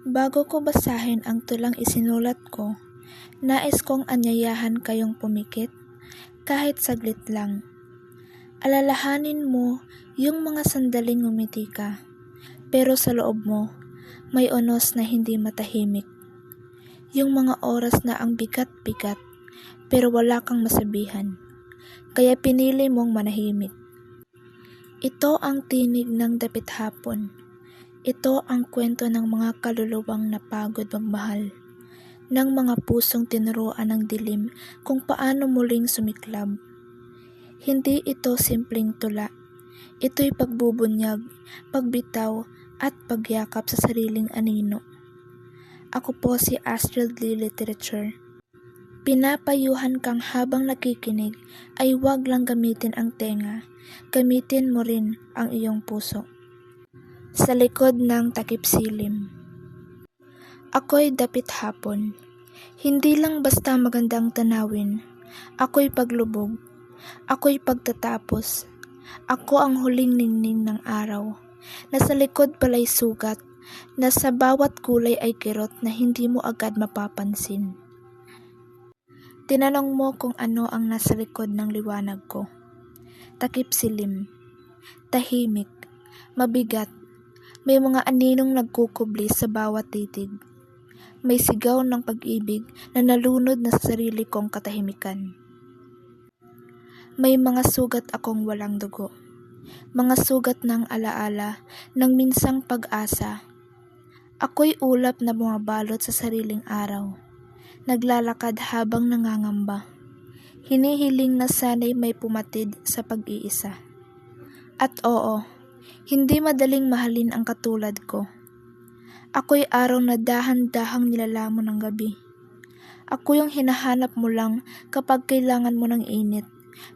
Bago ko basahin ang tulang isinulat ko, nais kong anyayahan kayong pumikit, kahit saglit lang. Alalahanin mo yung mga sandaling ngumiti ka, pero sa loob mo, may unos na hindi matahimik. Yung mga oras na ang bigat-bigat, pero wala kang masabihan, kaya pinili mong manahimik. Ito ang tinig ng dapit hapon. Ito ang kwento ng mga kaluluwang napagod magmahal, ng mga pusong tinuruan ng dilim kung paano muling sumiklab. Hindi ito simpleng tula. Ito'y pagbubunyag, pagbitaw, at pagyakap sa sariling anino. Ako po si Astrid Lee Literature. Pinapayuhan kang habang nakikinig ay huwag lang gamitin ang tenga, gamitin mo rin ang iyong puso. Sa likod ng takip silim. Ako'y dapit hapon. Hindi lang basta magandang tanawin. Ako'y paglubog. Ako'y pagtatapos. Ako ang huling ningning ng araw. Nasa likod pala'y sugat, na sa bawat kulay ay kirot na hindi mo agad mapapansin. Tinanong mo kung ano ang nasa likod ng liwanag ko. Takip silim. Tahimik. Mabigat. May mga aninong nagkukubli sa bawat titig. May sigaw ng pag-ibig na nalunod na sa sarili kong katahimikan. May mga sugat akong walang dugo. Mga sugat ng alaala, ng minsang pag-asa. Ako'y ulap na bumabalot sa sariling araw. Naglalakad habang nangangamba. Hinihiling na sana'y may pumatid sa pag-iisa. At oo, hindi madaling mahalin ang katulad ko. Ako'y araw na dahan-dahang nilalamon ng gabi. Ako yung hinahanap mo lang kapag kailangan mo ng init,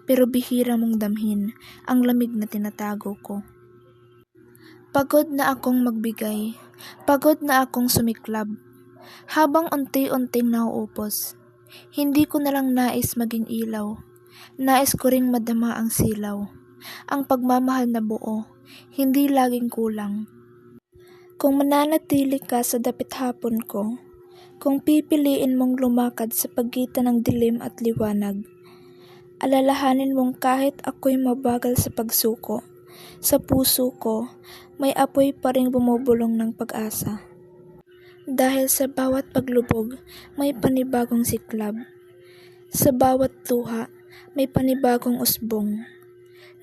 pero bihira mong damhin ang lamig na tinatago ko. Pagod na akong magbigay, pagod na akong sumiklab, habang unti-unting nauupos. Hindi ko na lang nais maging ilaw, nais ko ring madama ang silaw, ang pagmamahal na buo. Hindi laging kulang. Kung mananatili ka sa dapit hapon ko, kung pipiliin mong lumakad sa pagitan ng dilim at liwanag, alalahanin mong kahit ako'y mabagal sa pagsuko, sa puso ko, may apoy pa ring bumubulong ng pag-asa. Dahil sa bawat paglubog, may panibagong siklab. Sa bawat luha, may panibagong usbong.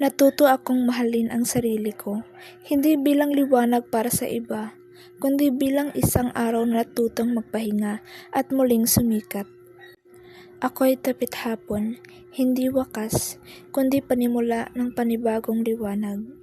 Natuto akong mahalin ang sarili ko, hindi bilang liwanag para sa iba, kundi bilang isang araw na natutong magpahinga at muling sumikat. Ako'y dapit hapon, hindi wakas, kundi panimula ng panibagong liwanag.